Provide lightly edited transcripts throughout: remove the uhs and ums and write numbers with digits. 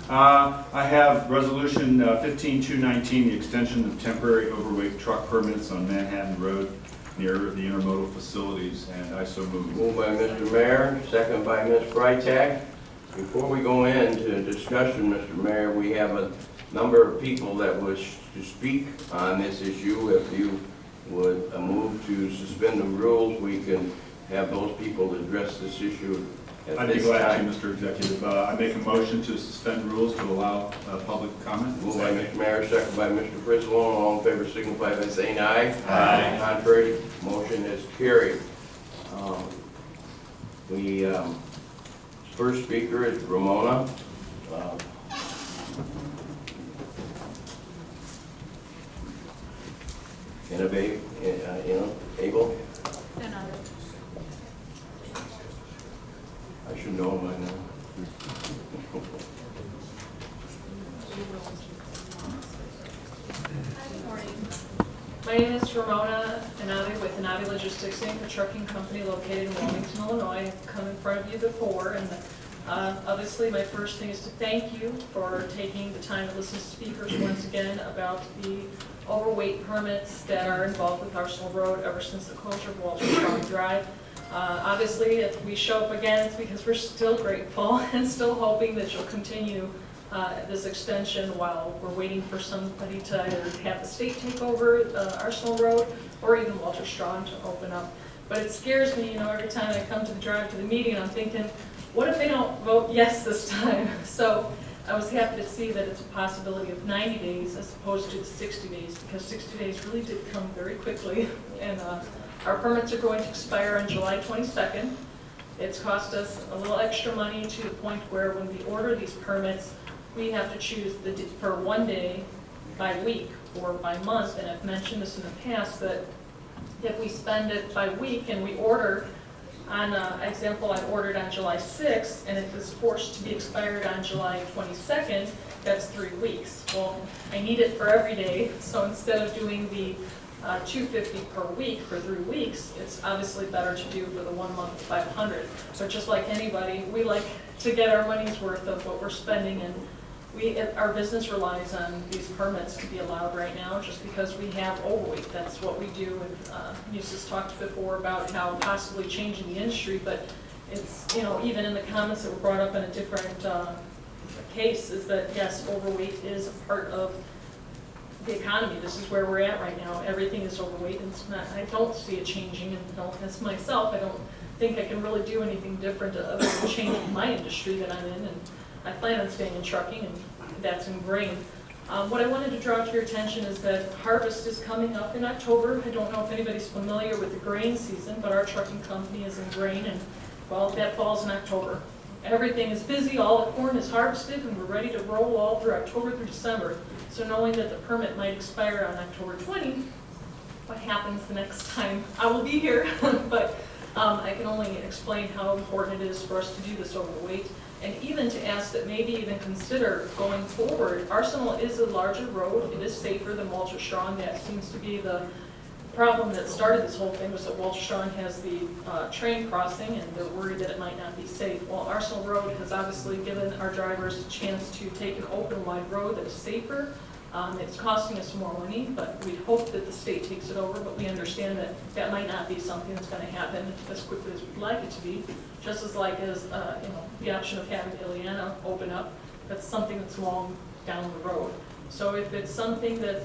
I have resolution 15219, the extension of temporary overweight truck permits on Manhattan Road near the intermodal facilities, and I so move. Moved by Mr. Mayor, second by Ms. Freitag. Before we go into discussion, Mr. Mayor, we have a number of people that wish to speak on this issue. If you would move to suspend the rules, we can have those people address this issue at I'd be this glad time. to, Mr. Executive. I make a motion to suspend rules to allow public comment. Moved by Mr. Mayor, second by Mr. Frizzlone. All in favor signify by saying aye. Aye. Contrary, motion is carried. First speaker is Ramona. Able? I should know by now. Good morning. My name is Ramona Anavi with Anavi Logistics Inc., a trucking company located in Wilmington, Illinois. I've come in front of you before, and obviously my first thing is to thank you for taking the time to listen to speakers once again about the overweight permits that are involved with Arsenal Road ever since the closure of Walter Strawn Drive. Obviously, if we show up again, it's because we're still grateful and still hoping that you'll continue this extension while we're waiting for somebody to either have the state take over Arsenal Road or even Walter Strawn to open up. But it scares me, every time I come to the drive to the meeting, I'm thinking, what if they don't vote yes this time? So I was happy to see that it's a possibility of 90 days as opposed to the 60 days, because 60 days really did come very quickly. And our permits are going to expire on July 22nd. It's cost us a little extra money to the point where when we order these permits, we have to choose for one day by week or by month. And I've mentioned this in the past that if we spend it by week and we order on example, I ordered on July 6th and it was forced to be expired on July 22nd, that's 3 weeks. Well, I need it for every day, so instead of doing the $250 per week for 3 weeks, it's obviously better to do for the 1 month $500. So just like anybody, we like to get our money's worth of what we're spending, and our business relies on these permits to be allowed right now just because we have overweight. That's what we do. And Eustace talked before about how possibly changing the industry, but it's, even in the comments that were brought up in a different case, is that yes, overweight is a part of the economy. This is where we're at right now. Everything is overweight, and it's not, I don't see it changing, and as myself, I don't think I can really do anything different other than changing my industry that I'm in, and I plan on staying in trucking, and that's ingrained. What I wanted to draw to your attention is that harvest is coming up in October. I don't know if anybody's familiar with the grain season, but our trucking company is in grain, and well, that falls in October. Everything is busy, all the corn is harvested, and we're ready to roll all through October through December. So knowing that the permit might expire on October 20, what happens the next time I will be here? But I can only explain how important it is for us to do this overweight, and even to ask that maybe even consider going forward. Arsenal is a larger road. It is safer than Walter Strawn. That seems to be the problem that started this whole thing, was that Walter Strawn has the train crossing, and they're worried that it might not be safe. Well, Arsenal Road has obviously given our drivers a chance to take an open, wide road that is safer. It's costing us more money, but we hope that the state takes it over, but we understand that that might not be something that's going to happen as quickly as we'd like it to be. Just as the option of having Ileana open up, that's something that's long down the road. So if it's something that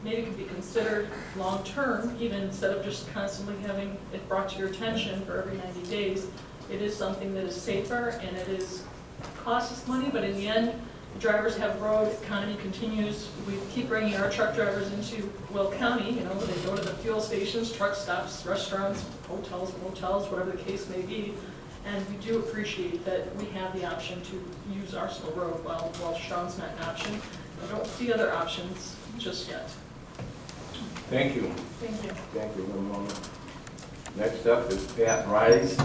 maybe could be considered long-term, even instead of just constantly having it brought to your attention for every 90 days, it is something that is safer, and it is costs us money, but in the end, the drivers have road, economy continues. We keep bringing our truck drivers into Will County. They go to the fuel stations, truck stops, restaurants, hotels, motels, whatever the case may be. And we do appreciate that we have the option to use Arsenal Road while Walter Strawn's not an option. I don't see other options just yet. Thank you. Thank you. Thank you, Ramona. Next up is Pat Rise.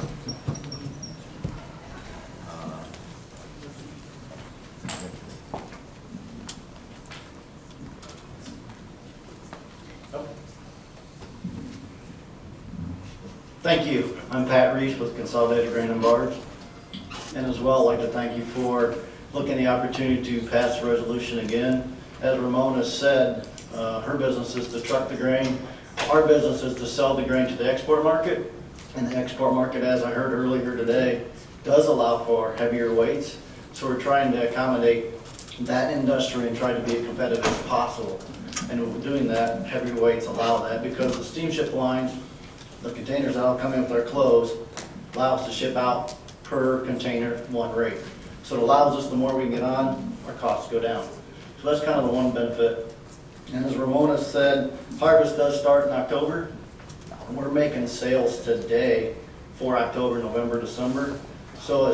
Thank you. I'm Pat Reese with Consolidated Grain and Barge. And as well, I'd like to thank you for looking at the opportunity to pass the resolution again. As Ramona said, her business is to truck the grain. Our business is to sell the grain to the export market. And the export market, as I heard earlier today, does allow for heavier weights. So we're trying to accommodate that industry and try to be as competitive as possible. And when we're doing that, heavy weights allow that because the steamship lines, the containers that'll come in with our clothes, allow us to ship out per container one rate. So it allows us, the more we can get on, our costs go down. So that's kind of the one benefit. And as Ramona said, harvest does start in October. We're making sales today for October, November, December. So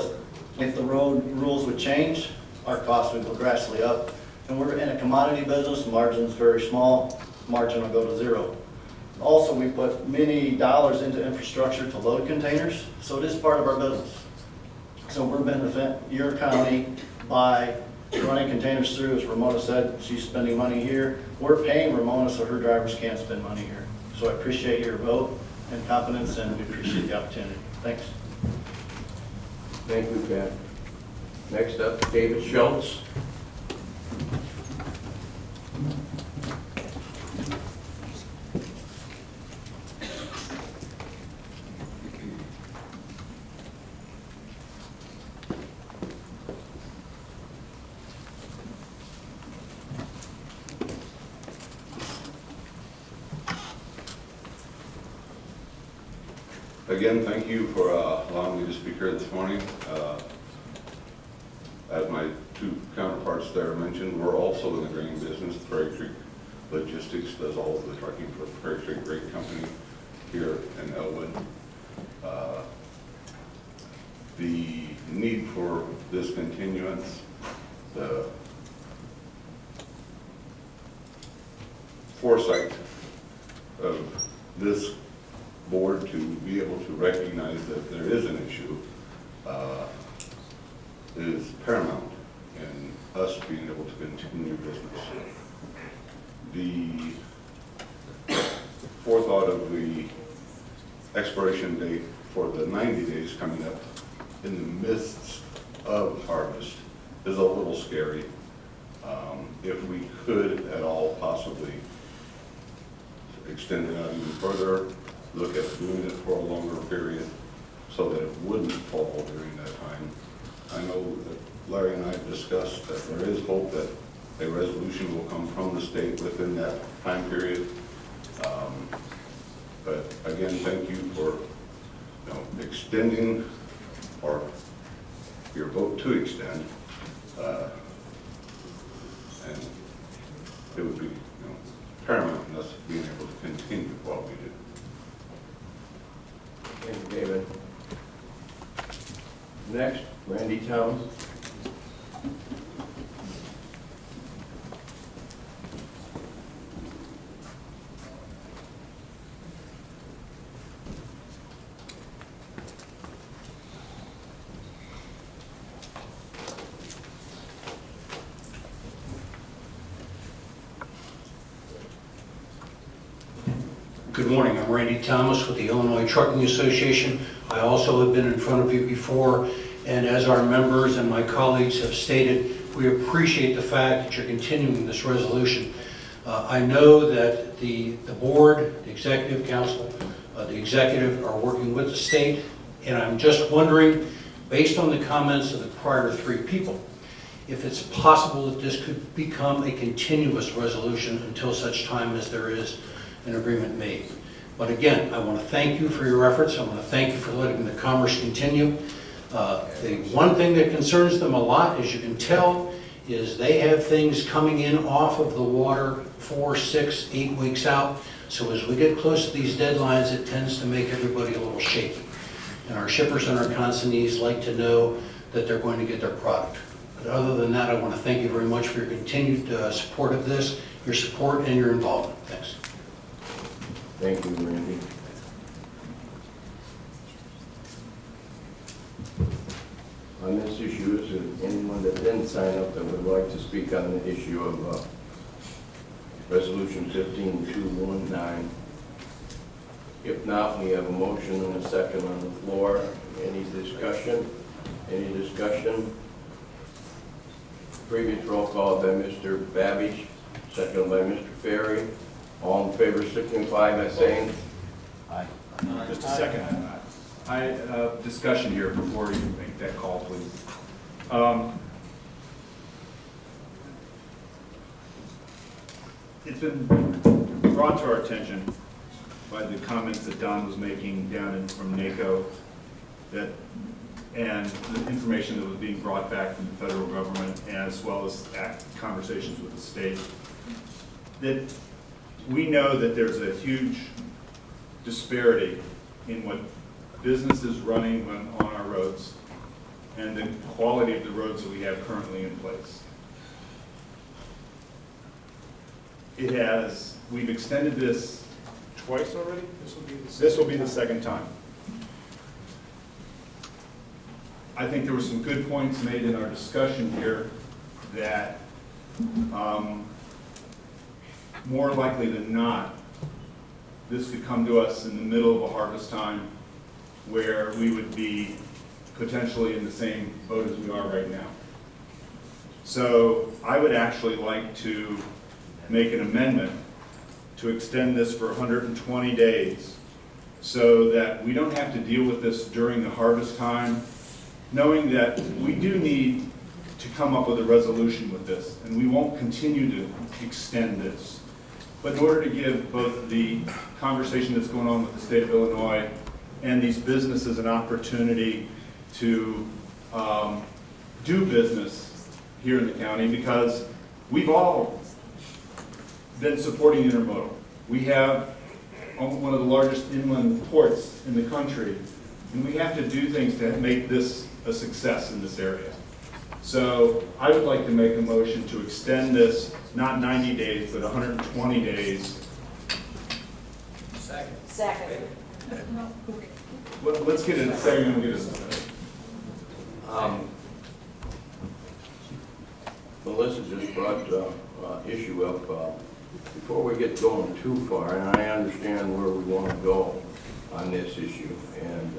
if the road rules would change, our costs would go drastically up. And we're in a commodity business, margin's very small, margin will go to zero. Also, we put many dollars into infrastructure to load containers, so it is part of our business. So we're benefiting your county by running containers through. As Ramona said, she's spending money here. We're paying Ramona so her drivers can't spend money here. So I appreciate your vote and confidence, and we appreciate the opportunity. Thanks. Thank you, Pat. Next up, David Schultz. Again, thank you for allowing me to speak here this morning. As my two counterparts there mentioned, we're also in the grain business. Prairie Creek Logistics does all of the trucking for Prairie Creek Grain Company here in Elwood. The need for this continuance, the foresight of this board to be able to recognize that there is an issue is paramount in us being able to continue business. The forethought of the expiration date for the 90 days coming up in the midst of harvest is a little scary. If we could at all possibly extend it out even further, look at doing it for a longer period so that it wouldn't fall during that time. I know that Larry and I have discussed that there is hope that a resolution will come from the state within that time period. But again, thank you for extending or your vote to extend. And it would be paramount in us being able to continue what we do. Thank you, David. Next, Randy Thomas. Good morning, I'm Randy Thomas with the Illinois Trucking Association. I also have been in front of you before, and as our members and my colleagues have stated, we appreciate the fact that you're continuing this resolution. I know that the board, the executive council, the executive are working with the state, and I'm just wondering, based on the comments of the prior three people, if it's possible that this could become a continuous resolution until such time as there is an agreement made. But again, I want to thank you for your efforts. I want to thank you for letting the commerce continue. The one thing that concerns them a lot, as you can tell, is they have things coming in off of the water 4, 6, 8 weeks out. So as we get close to these deadlines, it tends to make everybody a little shaky. And our shippers and our consignees like to know that they're going to get their product. But other than that, I want to thank you very much for your continued support of this, your support and your involvement. Thanks. Thank you, Randy. On this issue, is there anyone that didn't sign up that would like to speak on the issue of Resolution 15219? If not, we have a motion and a second on the floor. Any discussion? Any discussion? Previous roll call by Mr. Babbage, second by Mr. Ferry. All in favor signify by saying Just a second. Discussion here before you make that call, please. It's been brought to our attention by the comments that Don was making down from NACO and the information that was being brought back from the federal government, as well as conversations with the state, that we know that there's a huge disparity in what business is running on our roads and the quality of the roads that we have currently in place. We've extended this twice already? This will be the second time. I think there were some good points made in our discussion here that more likely than not, this could come to us in the middle of a harvest time where we would be potentially in the same boat as we are right now. So I would actually like to make an amendment to extend this for 120 days so that we don't have to deal with this during the harvest time, knowing that we do need to come up with a resolution with this, and we won't continue to extend this. But in order to give both the conversation that's going on with the state of Illinois and these businesses an opportunity to do business here in the county, because we've all been supporting intermodal. We have one of the largest inland ports in the country, and we have to do things to make this a success in this area. So I would like to make a motion to extend this, not 90 days, but 120 days. Second. Well, let's get it a second and we'll get it. Melissa just brought issue up. Before we get going too far, and I understand where we want to go on this issue, and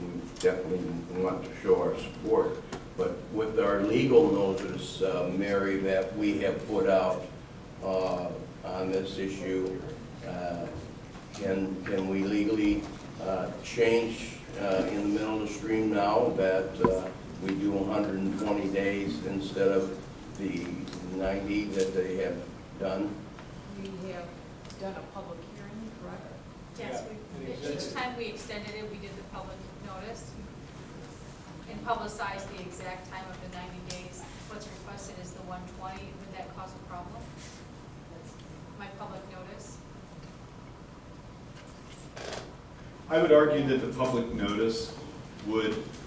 we definitely want to show our support. But with our legal notice, Mary, that we have put out on this issue, can we legally change in the middle of the stream now that we do 120 days instead of the 90 that they have done? We have done a public hearing, correct? Yes, each time we extended it, we did the public notice and publicized the exact time of the 90 days. What's requested is the 120. Would that cause a problem? My public notice? I would argue that the public notice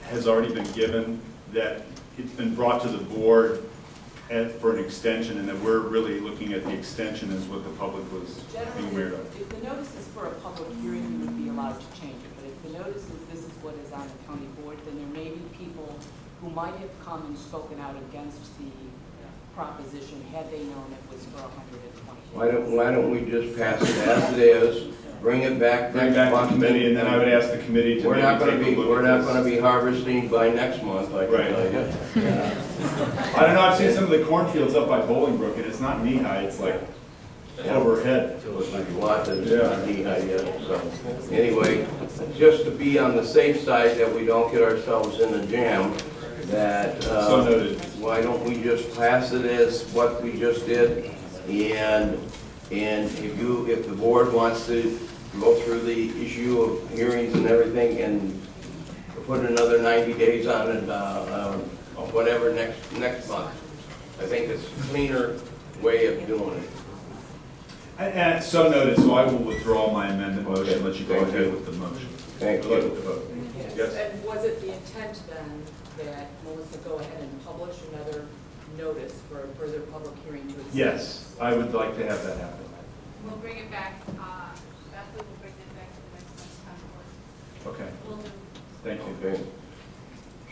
has already been given, that it's been brought to the board for an extension, and that we're really looking at the extension as what the public was being aware of. If the notice is for a public hearing, you would be allowed to change it. But if the notice is this is what is on the county board, then there may be people who might have come and spoken out against the proposition had they known it was for 120 days. Why don't we just pass it as it is, bring it back Bring next back to month? committee, and then I would ask the committee to We're not maybe going to take be, a look we're at not going to this. be harvesting by next month, I can Right. tell you. I don't know, I've seen some of the cornfields up by Bolingbrook, and it's not knee-high, it's like overhead. There's a lot that's not knee-high yet, so. Anyway, just to be on the safe side that we don't get ourselves in a jam, that, So noted. why don't we just pass it as what we just did? And if the board wants to go through the issue of hearings and everything and put another 90 days on it, whatever, next month. I think it's a cleaner way of doing it. And so noted, so I will withdraw my amendment motion, Okay. let you go Thank ahead you. with the motion. Thank Good luck you. with the vote. Yes. And was it the intent then that Melissa go ahead and publish another notice for a further public hearing to extend? Yes, I would like to have that happen. We'll bring it back, Beth will bring it back to the next month's conference. Okay, We'll do. thank you. Okay.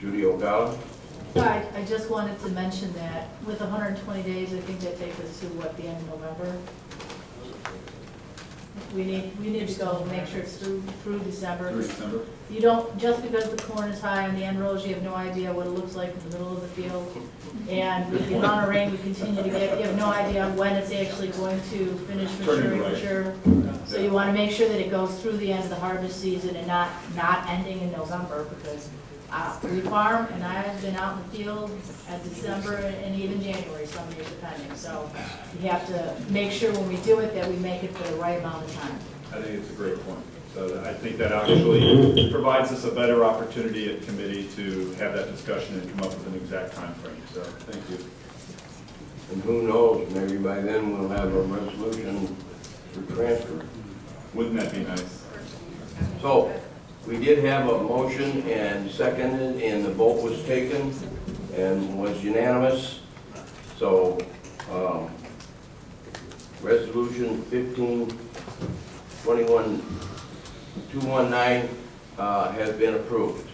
Judy O'Gala? I just wanted to mention that with 120 days, I think that takes us to, what, the end of November? We need to go make sure it's through December. Through December? You don't, just because the corn is high on the end rows, you have no idea what it looks like in the middle of the field. And with the amount of rain we continue to get, you have no idea when it's actually going to finish Turning mature. right. So you want to make sure that it goes through the end of the harvest season and not ending in November, because we farm, and I've been out in the field at December and even January, some years depending. So you have to make sure when we do it that we make it for the right amount of time. I think it's a great point. So I think that actually provides us a better opportunity at committee to have that discussion and come up with an exact time frame. So thank you. And who knows, maybe by then we'll have a resolution for transfer. Wouldn't that be nice? So, we did have a motion and seconded, and the vote was taken and was unanimous. So, resolution 219 has been approved.